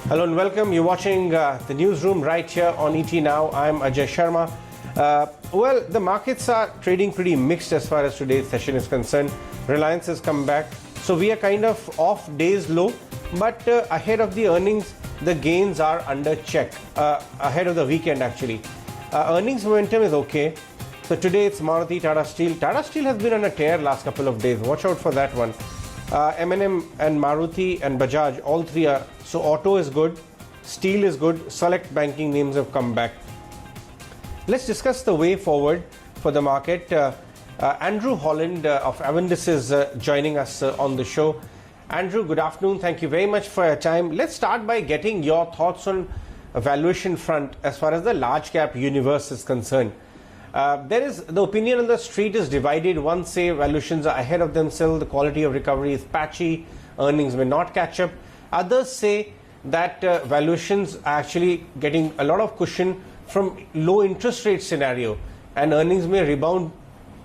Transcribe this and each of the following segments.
Hello and welcome. You're watching the newsroom right here on ET Now. I'm Ajay Sharma. Well, the markets are trading pretty mixed as far as today's session is concerned. Reliance has come back. So we are kind of off days low, but ahead of the earnings, the gains are under check. Ahead of the weekend, actually. Earnings momentum is okay. So today it's Maruti, Tata Steel. Tata Steel has been on a tear last couple of days. Watch out for that one. M&M and Maruti and Bajaj, all three are. So auto is good, steel is good, select banking names have come back. Let's discuss the way forward for the market. Andrew Holland of Avendus is joining us on the show. Andrew, good afternoon. Thank you very much for your time. Let's start by getting your thoughts on a valuation front as far as the large cap universe is concerned. There is the opinion on the street is divided. One say valuations are ahead of themselves, the quality of recovery is patchy, earnings may not catch up. Others say that valuations are actually getting a lot of cushion from low interest rate scenario and earnings may rebound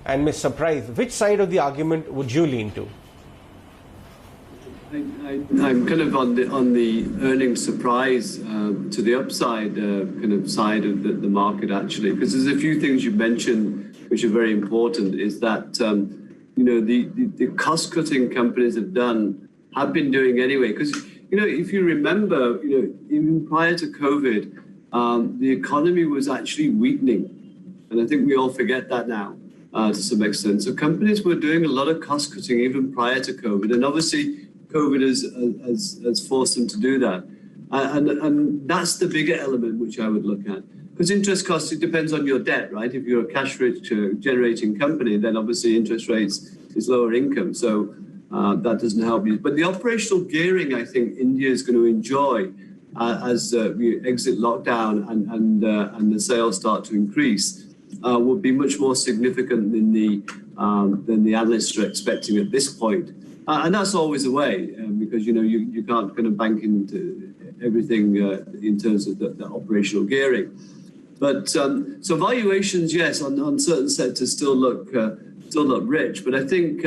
and may surprise. Which side of the argument would you lean to? I'm kind of on the earnings surprise to the upside kind of side of the market, actually, because there's a few things you mentioned which are very important. Is that the cost cutting companies have been doing anyway. Because if you remember, even prior to COVID, the economy was actually weakening, and I think we all forget that now to some extent. So companies were doing a lot of cost cutting even prior to COVID, and obviously COVID has forced them to do that. And that's the bigger element which I would look at. Because interest costs, it depends on your debt, right? If you're a cash-rich generating company, then obviously interest rates is lower income. So that doesn't help you. But the operational gearing, I think India is going to enjoy as we exit lockdown and the sales start to increase, will be much more significant than the analysts are expecting at this point. And that's always the way, because you can't kind of bank into everything in terms of the operational gearing. But so valuations, yes, on certain sectors still look rich. But I think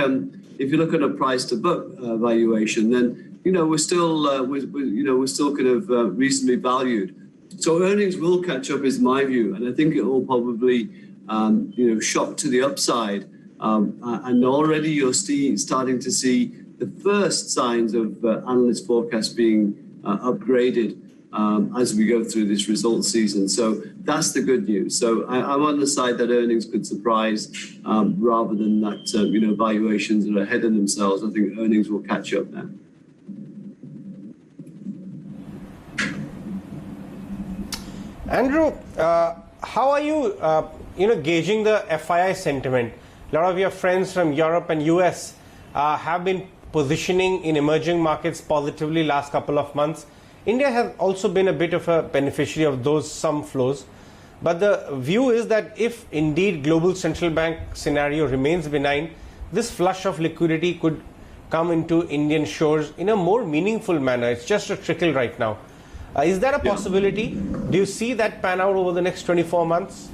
if you look at a price to book valuation, then we're still kind of reasonably valued. So earnings will catch up, is my view, and I think it will probably shock to the upside. And already you're starting to see the first signs of analyst forecasts being upgraded as we go through this results season. So that's the good news. So I'm on the side that earnings could surprise rather than that valuations are ahead of themselves. I think earnings will catch up now. Andrew, how are you gauging the FII sentiment? A lot of your friends from Europe and US have been positioning in emerging markets positively last couple of months. India has also been a bit of a beneficiary of those some flows. But the view is that if indeed global central bank scenario remains benign, this flush of liquidity could come into Indian shores in a more meaningful manner. It's just a trickle right now. Is that a possibility? Do you see that pan out over the next 24 months?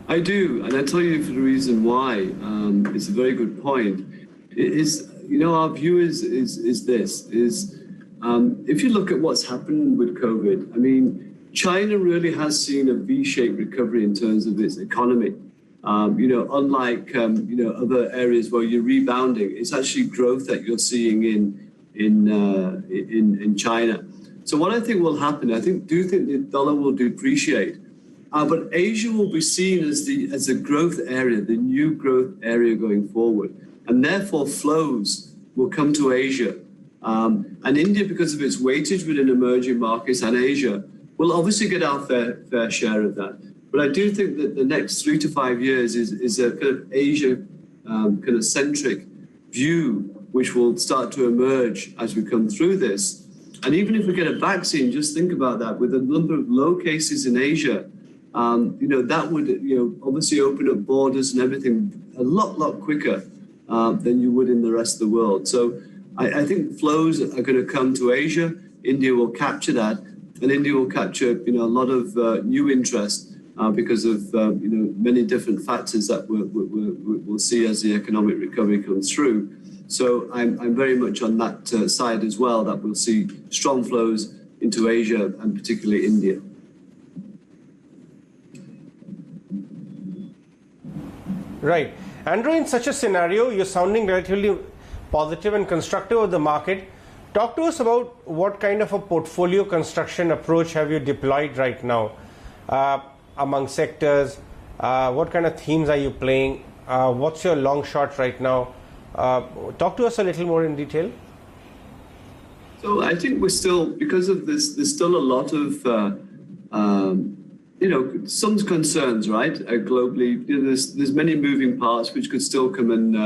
I do, and I'll tell you for the reason why. It's a very good point. Our view is this: if you look at what's happened with COVID, I mean, China really has seen a V-shaped recovery in terms of its economy. Unlike other areas where you're rebounding, it's actually growth that you're seeing in China. So what I think will happen, I think the dollar will depreciate. But Asia will be seen as a growth area, the new growth area going forward. And therefore flows will come to Asia. And India, because of its weightage within emerging markets and Asia, will obviously get our fair share of that. But I do think that the next 3 to 5 years is a kind of Asia kind of centric view, which will start to emerge as we come through this. And even if we get a vaccine, just think about that. With a number of low cases in Asia, that would obviously open up borders and everything a lot quicker than you would in the rest of the world. So I think flows are going to come to Asia. India will capture that, and India will capture a lot of new interest because of many different factors that we'll see as the economic recovery comes through. So I'm very much on that side as well, that we'll see strong flows into Asia and particularly India. Right. Andrew, in such a scenario, you're sounding relatively positive and constructive of the market. Talk to us about what kind of a portfolio construction approach have you deployed right now among sectors? What kind of themes are you playing? What's your long shot right now? Talk to us a little more in detail. So I think we're still, because of this, there's still a lot of some concerns, right? Globally, there's many moving parts which could still come and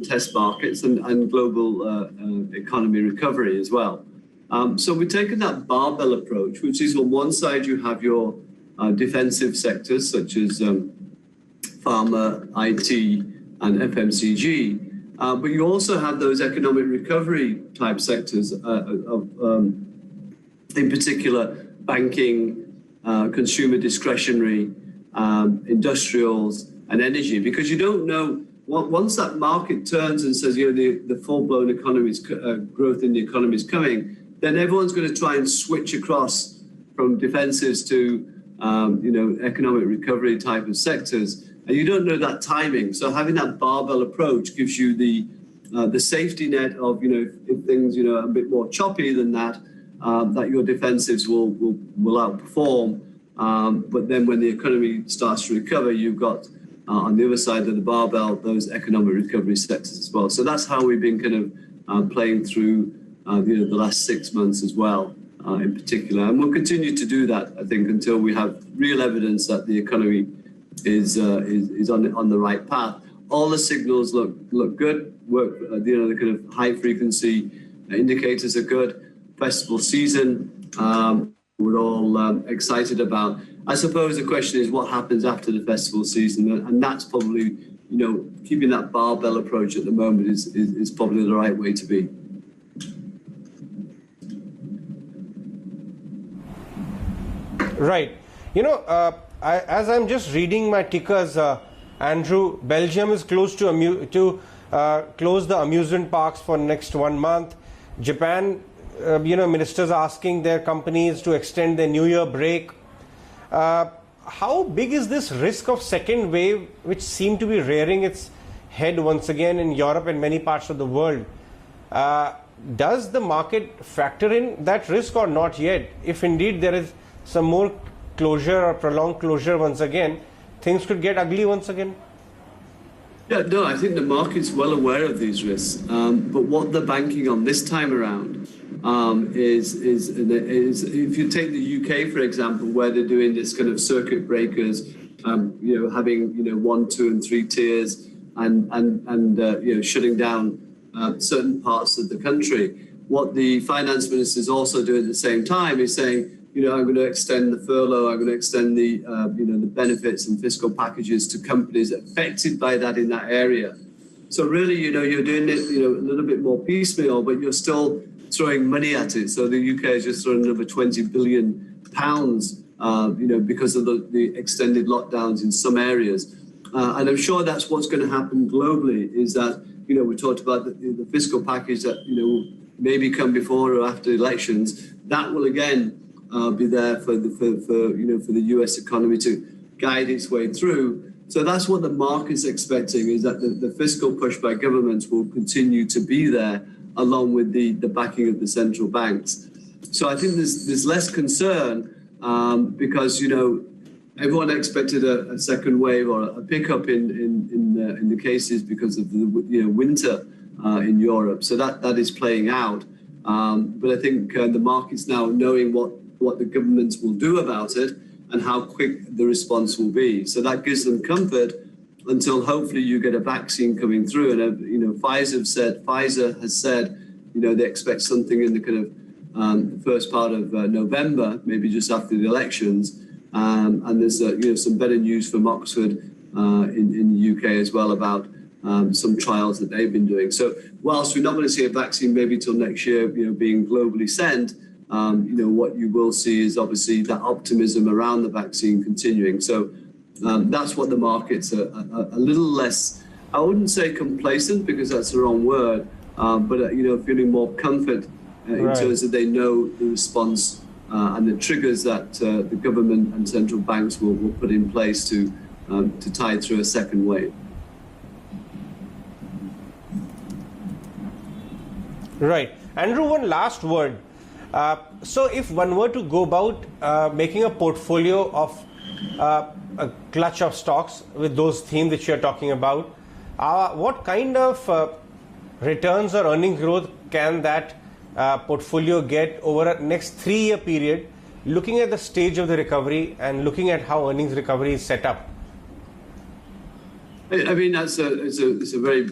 test markets and global economy recovery as well. So we've taken that barbell approach, which is on one side you have your defensive sectors such as pharma, IT, and FMCG. But you also have those economic recovery type sectors in particular, banking, consumer discretionary, industrials, and energy, because you don't know once that market turns and says, the full-blown growth in the economy is coming, then everyone's going to try and switch across from defensives to economic recovery type of sectors, and you don't know that timing. So having that barbell approach gives you the safety net of if things are a bit more choppy than that, that your defensives will outperform. But then when the economy starts to recover, you've got on the other side of the barbell those economic recovery sectors as well. So that's how we've been kind of playing through the last 6 months as well, in particular, and we'll continue to do that, I think, until we have real evidence that the economy is on the right path. All the signals look good. The kind of high frequency indicators are good. Festival season, we're all excited about. I suppose the question is what happens after the festival season, and that's probably keeping that barbell approach at the moment is probably the right way to be. Right. As I'm just reading my tickers, Andrew, Belgium is close to close the amusement parks for next 1 month. Japan, ministers are asking their companies to extend their New Year break. How big is this risk of second wave, which seem to be rearing its head once again in Europe and many parts of the world? Does the market factor in that risk or not yet? If indeed there is some more closure or prolonged closure once again, things could get ugly once again? Yeah, no, I think the market's well aware of these risks. But what they're banking on this time around is if you take the UK, for example, where they're doing this kind of circuit breakers, having 1, 2, and 3 tiers, and shutting down certain parts of the country. What the finance minister is also doing at the same time is saying, I'm going to extend the furlough, I'm going to extend the the benefits and fiscal packages to companies affected by that in that area. So really, you're doing it, a little bit more piecemeal, but you're still throwing money at it. So the UK is just throwing another £20 billion, because of the extended lockdowns in some areas. And I'm sure that's what's going to happen globally, is that, we talked about the fiscal package that, maybe come before or after elections. That will again be there for the US economy to guide its way through. So that's what the market's expecting, is that the fiscal push by governments will continue to be there, along with the backing of the central banks. So I think there's less concern because everyone expected a second wave or a pickup in the cases because of the winter in Europe. So that is playing out. But I think the market's now knowing what the governments will do about it and how quick the response will be. So that gives them comfort until hopefully you get a vaccine coming through. And Pfizer has said, they expect something in the kind of first part of November, maybe just after the elections. And there's some better news from Oxford in the UK as well about some trials that they've been doing. So whilst we're not going to see a vaccine maybe till next year, being globally sent, what you will see is obviously that optimism around the vaccine continuing. So that's what the market's a little less, I wouldn't say complacent because that's the wrong word, but feeling more comfort in terms of they know the response and the triggers that the government and central banks will put in place to tide through a second wave. Right. Andrew, one last word. So if one were to go about making a portfolio of a clutch of stocks with those themes that you're talking about, what kind of returns or earnings growth can that portfolio get over a next 3-year period, looking at the stage of the recovery and looking at how earnings recovery is set up? I mean, it's a very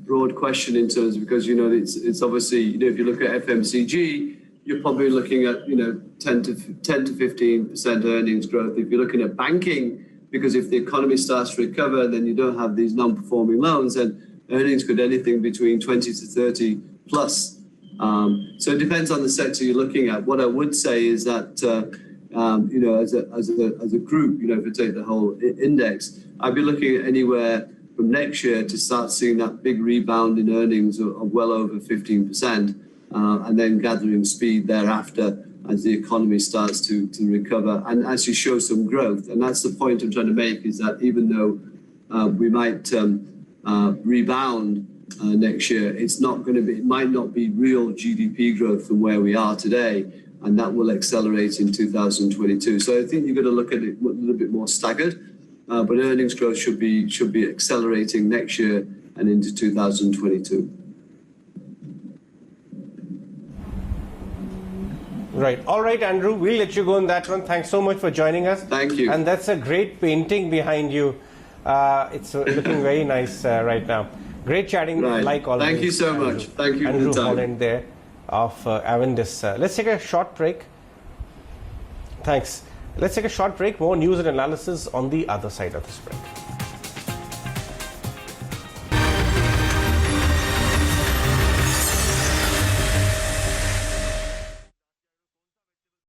broad question in terms of, because, it's obviously, if you look at FMCG, you're probably looking at, 10 to 15% earnings growth. If you're looking at banking, because if the economy starts to recover, then you don't have these non-performing loans, then earnings could anything between 20 to 30 plus. So it depends on the sector you're looking at. What I would say is that, as a group, if you take the whole index, I'd be looking at anywhere from next year to start seeing that big rebound in earnings of well over 15%, and then gathering speed thereafter as the economy starts to recover and actually show some growth. And that's the point I'm trying to make, is that even though we might rebound next year, it might not be real GDP growth from where we are today, and that will accelerate in 2022. So I think you've got to look at it a little bit more staggered, but earnings growth should be accelerating next year and into 2022. Right. All right, Andrew, we'll let you go on that one. Thanks so much for joining us. Thank you. And that's a great painting behind you. It's looking very nice right now. Great chatting, like always. Thank you so much. Thank you Andrew for the time. Holland there of Avendus. Let's take a short break. Thanks. Let's take a short break. More news and analysis on the other side of this break.